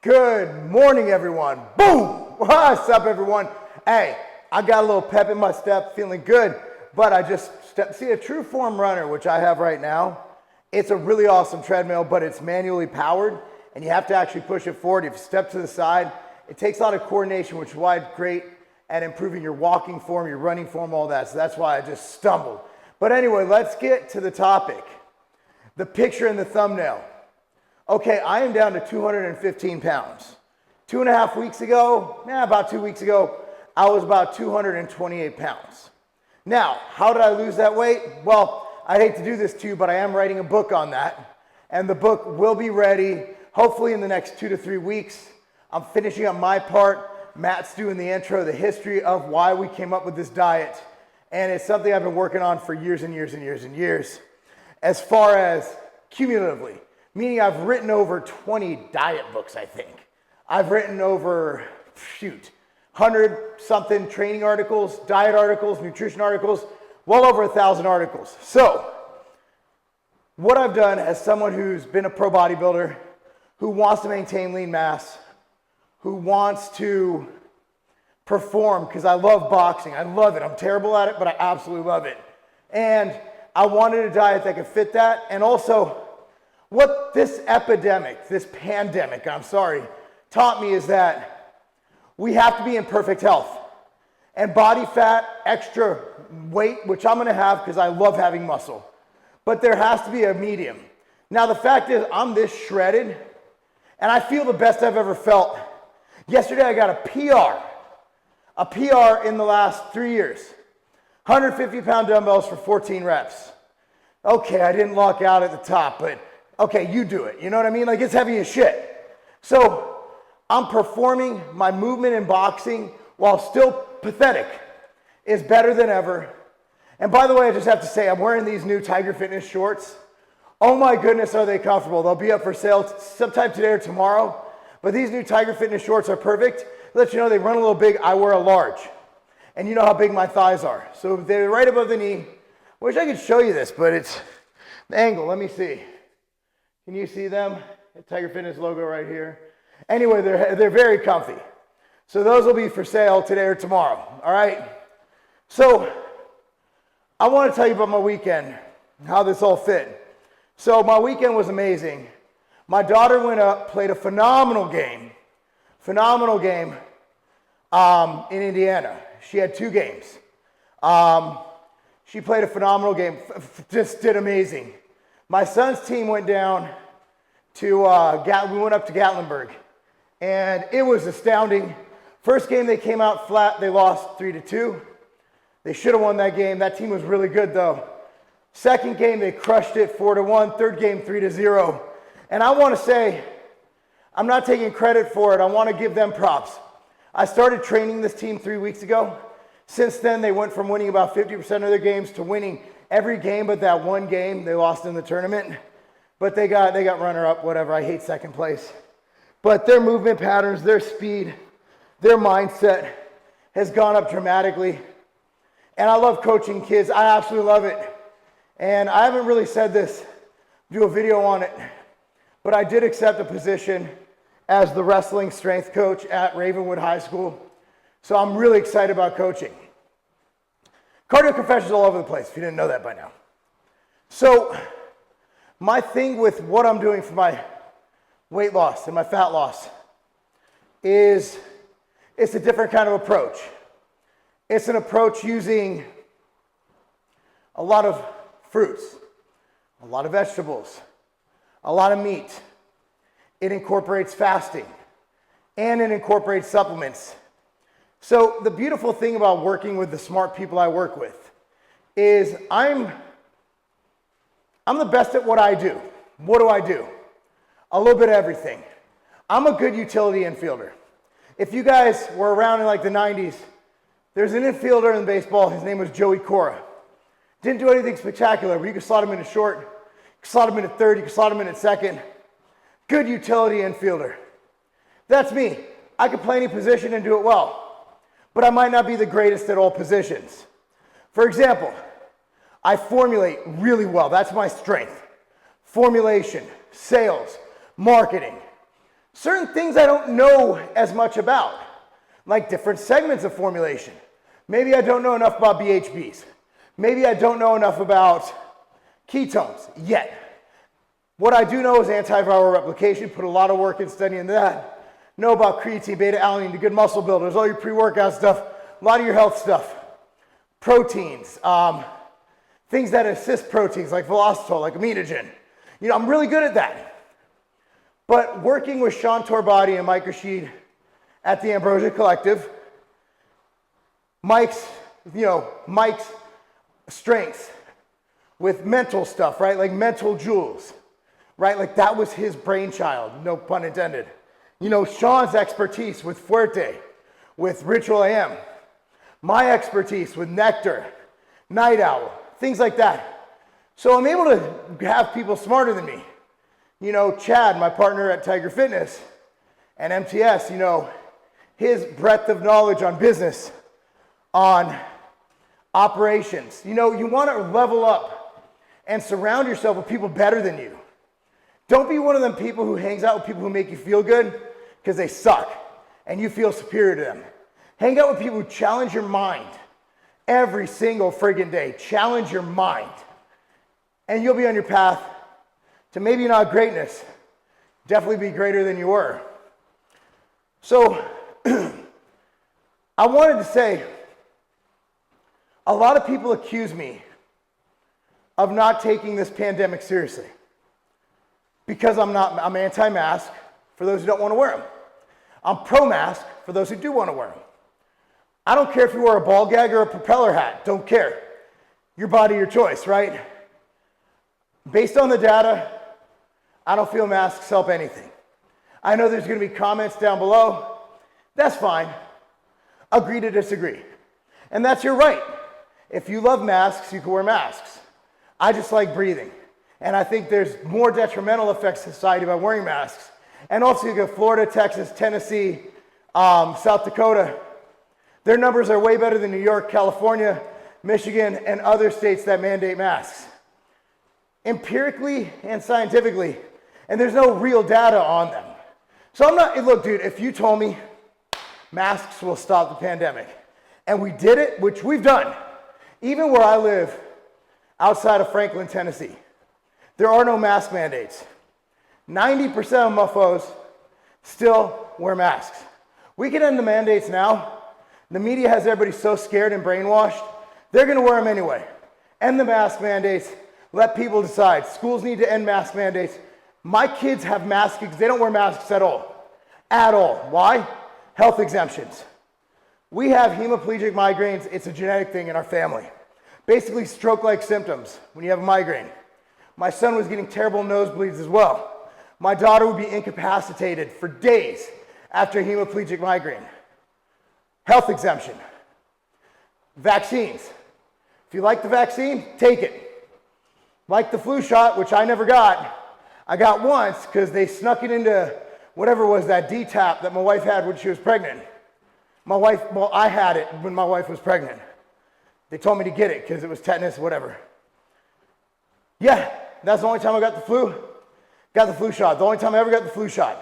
Good morning, everyone. Boom! What's up, everyone? Hey, I got a little pep in my step, feeling good, but I just see a true form runner, which I have right now. It's a really awesome treadmill, but it's manually powered, and you have to actually push it forward. If you step to the side, it takes a lot of coordination, which is why it's great at improving your walking form, your running form, all that. So that's why I just stumbled. But anyway, let's get to the topic. The picture in the thumbnail. Okay, I am down to 215 pounds. 2.5 weeks ago, about 2 weeks ago, I was about 228 pounds. Now, how did I lose that weight? Well, I hate to do this to you, but I am writing a book on that. And the book will be ready, hopefully in the next 2 to 3 weeks. I'm finishing up my part. Matt's doing the intro, the history of why we came up with this diet. And it's something I've been working on for years and years and years and years. As far as cumulatively, meaning I've written over 20 diet books, I think. I've written over, 100-something training articles, diet articles, nutrition articles, well over 1,000 articles. So, what I've done as someone who's been a pro bodybuilder, who wants to maintain lean mass, who wants to perform, because I love boxing, I love it. I'm terrible at it, but I absolutely love it. And I wanted a diet that could fit that, and also, what this epidemic, this pandemic, taught me is that we have to be in perfect health. And body fat, extra weight, which I'm gonna have because I love having muscle. But there has to be a medium. Now the fact is, I'm this shredded, and I feel the best I've ever felt. Yesterday I got a PR in the last 3 years. 150-pound dumbbells for 14 reps. Okay, I didn't lock out at the top, but okay, you do it. You know what I mean? Like, it's heavy as shit. So I'm performing. My movement in boxing, while still pathetic, is better than ever. And by the way, I just have to say, I'm wearing these new Tiger Fitness shorts. Oh my goodness, are they comfortable. They'll be up for sale sometime today or tomorrow. But these new Tiger Fitness shorts are perfect. Let you know they run a little big. I wear a large. And you know how big my thighs are. So they're right above the knee. Wish I could show you this, but it's the angle. Let me see. Can you see them? The Tiger Fitness logo right here. Anyway, they're very comfy. So those will be for sale today or tomorrow, all right? So I want to tell you about my weekend, how this all fit. So my weekend was amazing. My daughter went up, played a phenomenal game in Indiana. She had 2 games. She played a phenomenal game, just did amazing. My son's team went down to, we went up to Gatlinburg, and it was astounding. First game they came out flat, they lost 3-2. They should have won that game. That team was really good though. Second game they crushed it 4-1, third game 3-0. And I want to say, I'm not taking credit for it, I want to give them props. I started training this team 3 weeks ago. Since then, they went from winning about 50% of their games to winning every game but that one game they lost in the tournament. But they got runner-up, whatever. I hate second place. But their movement patterns, their speed, their mindset has gone up dramatically. And I love coaching kids. I absolutely love it. And I haven't really said this, do a video on it, but I did accept a position as the wrestling strength coach at Ravenwood High School. So I'm really excited about coaching. Cardio confessions all over the place, if you didn't know that by now. So my thing with what I'm doing for my weight loss and my fat loss is it's a different kind of approach. It's an approach using a lot of fruits, a lot of vegetables, a lot of meat. It incorporates fasting, and it incorporates supplements. So the beautiful thing about working with the smart people I work with is I'm the best at what I do. What do I do? A little bit of everything. I'm a good utility infielder. If you guys were around in like the 90s, there's an infielder in baseball, his name was Joey Cora. Didn't do anything spectacular, but you could slot him in at short, you could slot him in at third, you could slot him in at second. Good utility infielder. That's me. I could play any position and do it well. But I might not be the greatest at all positions. For example, I formulate really well. That's my strength. Formulation, sales, marketing. certain things I don't know as much about, like different segments of formulation. Maybe I don't know enough about BHBs. Maybe I don't know enough about ketones yet. What I do know is antiviral replication, put a lot of work in studying that. Know about creatine, beta-alanine, the good muscle builders, all your pre-workout stuff, a lot of your health stuff. Proteins, things that assist proteins like velocitol, like aminogen. You know, I'm really good at that. But working with Sean Torbati and Mike Rashid at the Ambrosia Collective, Mike's strengths with mental stuff, right? Like mental jewels, right? Like that was his brainchild, no pun intended. You know, Sean's expertise with Fuerte, with Ritual AM, my expertise with Nectar, Night Owl, things like that. So I'm able to have people smarter than me. You know, Chad, my partner at Tiger Fitness, and MTS, you know, his breadth of knowledge on business, on operations. You know, you want to level up and surround yourself with people better than you. Don't be one of them people who hangs out with people who make you feel good because they suck and you feel superior to them. Hang out with people who challenge your mind every single friggin' day. Challenge your mind. And you'll be on your path to maybe not greatness, definitely be greater than you were. So I wanted to say, a lot of people accuse me of not taking this pandemic seriously because I'm anti-mask for those who don't want to wear them. I'm pro-mask for those who do want to wear them. I don't care if you wear a ball gag or a propeller hat, don't care. Your body, your choice, right? Based on the data, I don't feel masks help anything. I know there's going to be comments down below. That's fine. Agree to disagree. And that's your right. If you love masks, you can wear masks. I just like breathing. And I think there's more detrimental effects to society by wearing masks. And also you go Florida, Texas, Tennessee, South Dakota. Their numbers are way better than New York, California, Michigan, and other states that mandate masks. Empirically and scientifically, and there's no real data on them. So look, dude, if you told me masks will stop the pandemic, and we did it, which we've done, even where I live outside of Franklin, Tennessee, there are no mask mandates. 90% of muffos still wear masks. We can end the mandates now. The media has everybody so scared and brainwashed, they're gonna wear them anyway. End the mask mandates, let people decide. Schools need to end mask mandates. My kids have masks because they don't wear masks at all. At all. Why? Health exemptions. We have hemiplegic migraines. It's a genetic thing in our family. Basically stroke-like symptoms when you have a migraine. My son was getting terrible nosebleeds as well. My daughter would be incapacitated for days after a hemiplegic migraine. Health exemption. Vaccines. If you like the vaccine, take it. Like the flu shot, which I never got. I got once because they snuck it into whatever was that DTaP that my wife had when she was pregnant. I had it when my wife was pregnant. They told me to get it because it was tetanus, whatever. Yeah, that's the only time I got the flu. Got the flu shot. The only time I ever got the flu shot.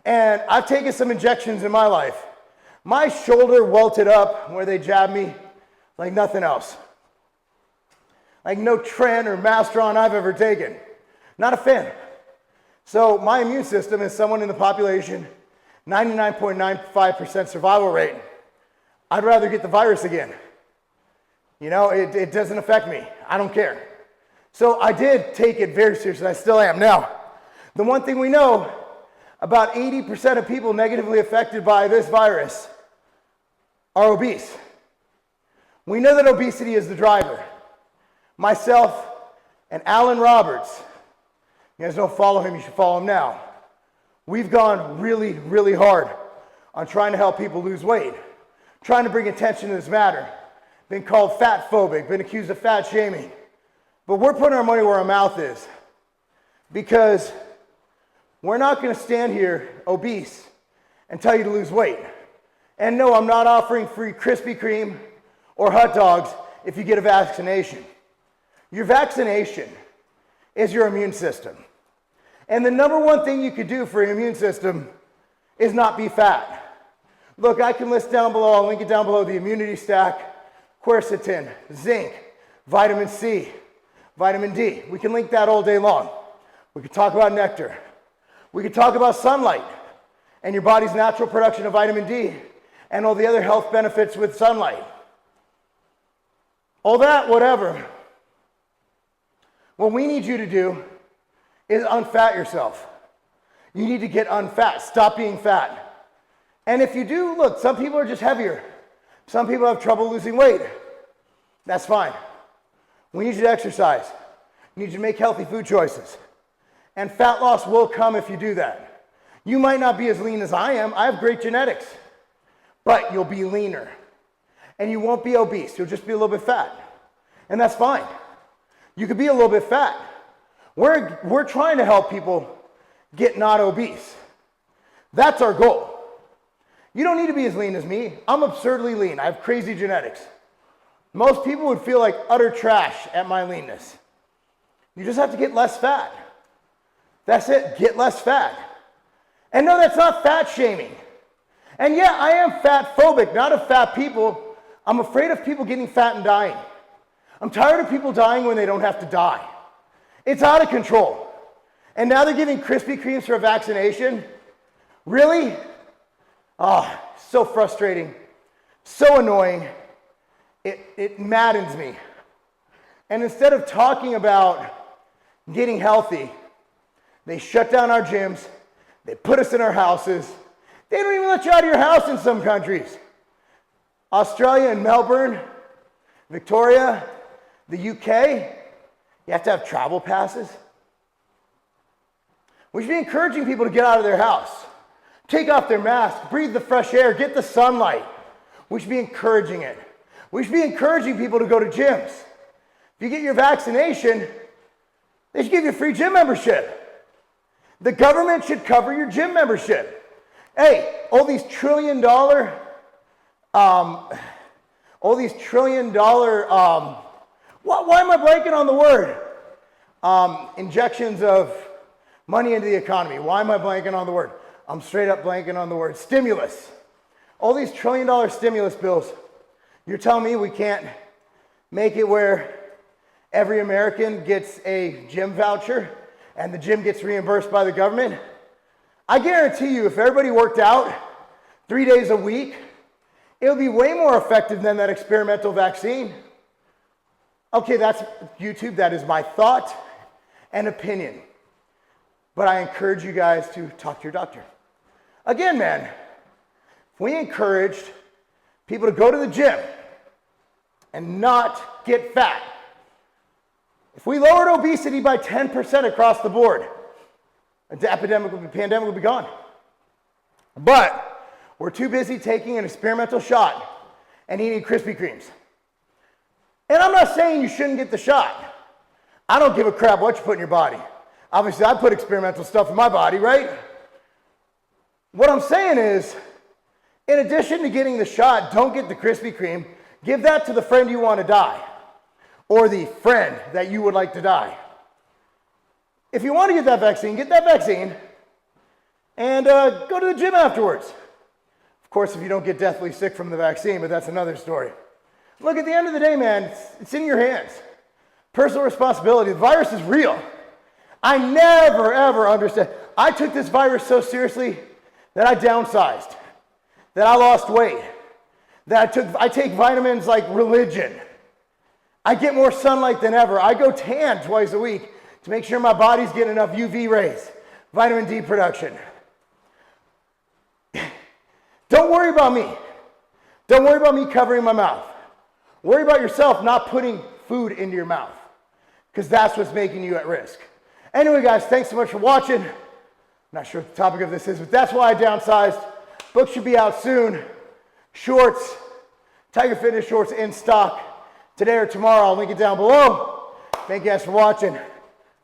And I've taken some injections in my life. My shoulder welted up where they jabbed me like nothing else. Like no Tren or Mastron I've ever taken. Not a fan. So my immune system is someone in the population, 99.95% survival rate. I'd rather get the virus again. You know, it doesn't affect me. I don't care. So I did take it very seriously. I still am. Now, the one thing we know, about 80% of people negatively affected by this virus are obese. We know that obesity is the driver. Myself and Alan Roberts, you guys don't follow him, you should follow him now. We've gone really, really hard on trying to help people lose weight, trying to bring attention to this matter. Been called fat phobic, been accused of fat shaming. But we're putting our money where our mouth is because we're not going to stand here obese and tell you to lose weight. And no, I'm not offering free Krispy Kreme or hot dogs if you get a vaccination. Your vaccination is your immune system. And the number one thing you could do for your immune system is not be fat. Look, I can list down below, I'll link it down below, the immunity stack, quercetin, zinc, vitamin C, vitamin D. We can link that all day long. We could talk about nectar. We could talk about sunlight and your body's natural production of vitamin D and all the other health benefits with sunlight. All that, whatever. What we need you to do is unfat yourself. You need to get unfat. Stop being fat. And if you do, look, some people are just heavier. Some people have trouble losing weight. That's fine. We need you to exercise. We need you to make healthy food choices. And fat loss will come if you do that. You might not be as lean as I am. I have great genetics. But you'll be leaner. And you won't be obese. You'll just be a little bit fat. And that's fine. You could be a little bit fat. We're trying to help people get not obese. That's our goal. You don't need to be as lean as me. I'm absurdly lean. I have crazy genetics. Most people would feel like utter trash at my leanness. You just have to get less fat. That's it. Get less fat. And no, that's not fat shaming. And yeah, I am fat phobic, not of fat people. I'm afraid of people getting fat and dying. I'm tired of people dying when they don't have to die. It's out of control. And now they're giving Krispy Kremes for a vaccination? Really? Oh, so frustrating, so annoying. It maddens me. And instead of talking about getting healthy, they shut down our gyms, they put us in our houses. They don't even let you out of your house in some countries. Australia and Melbourne, Victoria, the UK, you have to have travel passes. We should be encouraging people to get out of their house. Take off their mask, breathe the fresh air, get the sunlight. We should be encouraging it. We should be encouraging people to go to gyms. If you get your vaccination, they should give you a free gym membership. The government should cover your gym membership. Hey, all these trillion dollar, why am I blanking on the word? Injections of money into the economy. Why am I blanking on the word? I'm straight up blanking on the word. Stimulus. All these $1 trillion stimulus bills. You're telling me we can't make it where every American gets a gym voucher and the gym gets reimbursed by the government? I guarantee you, if everybody worked out 3 days a week, it would be way more effective than that experimental vaccine. Okay, that's YouTube. That is my thought and opinion. But I encourage you guys to talk to your doctor. Again, man, if we encouraged people to go to the gym and not get fat, if we lowered obesity by 10% across the board, the pandemic would be gone. But we're too busy taking an experimental shot and eating Krispy Kremes. And I'm not saying you shouldn't get the shot. I don't give a crap what you put in your body. Obviously, I put experimental stuff in my body, right? What I'm saying is, in addition to getting the shot, don't get the Krispy Kreme. Give that to the friend you want to die, or the friend that you would like to die. If you want to get that vaccine, and go to the gym afterwards. Of course, if you don't get deathly sick from the vaccine, but that's another story. Look, at the end of the day, man, it's in your hands. Personal responsibility. The virus is real. I never, ever understood. I took this virus so seriously that I downsized, that I lost weight, that I take vitamins like religion. I get more sunlight than ever. I go tan twice a week to make sure my body's getting enough UV rays, vitamin D production. Don't worry about me. Don't worry about me covering my mouth. Worry about yourself not putting food into your mouth, because that's what's making you at risk. Anyway, guys, thanks so much for watching. Not sure what the topic of this is, but that's why I downsized. Book should be out soon. Shorts, Tiger Fitness shorts in stock today or tomorrow. I'll link it down below. Thank you guys for watching.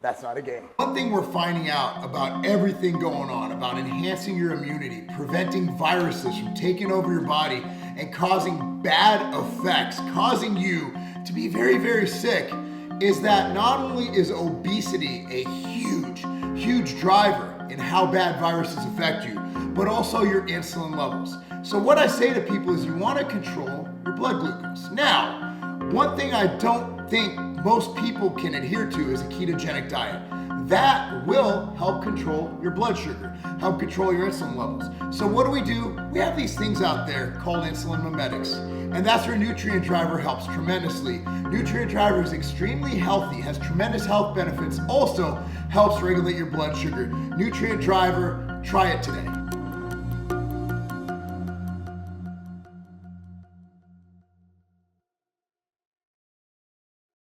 That's not a game. One thing we're finding out about everything going on, about enhancing your immunity, preventing viruses from taking over your body and causing bad effects, causing you to be very, very sick, is that not only is obesity a huge driver in how bad viruses affect you, but also your insulin levels. So what I say to people is you want to control your blood glucose. Now, one thing I don't think most people can adhere to is a ketogenic diet. That will help control your blood sugar, help control your insulin levels. So what do? We have these things out there called insulin mimetics, and that's where Nutrient Driver helps tremendously. Nutrient Driver is extremely healthy, has tremendous health benefits, also helps regulate your blood sugar. Nutrient Driver, try it today.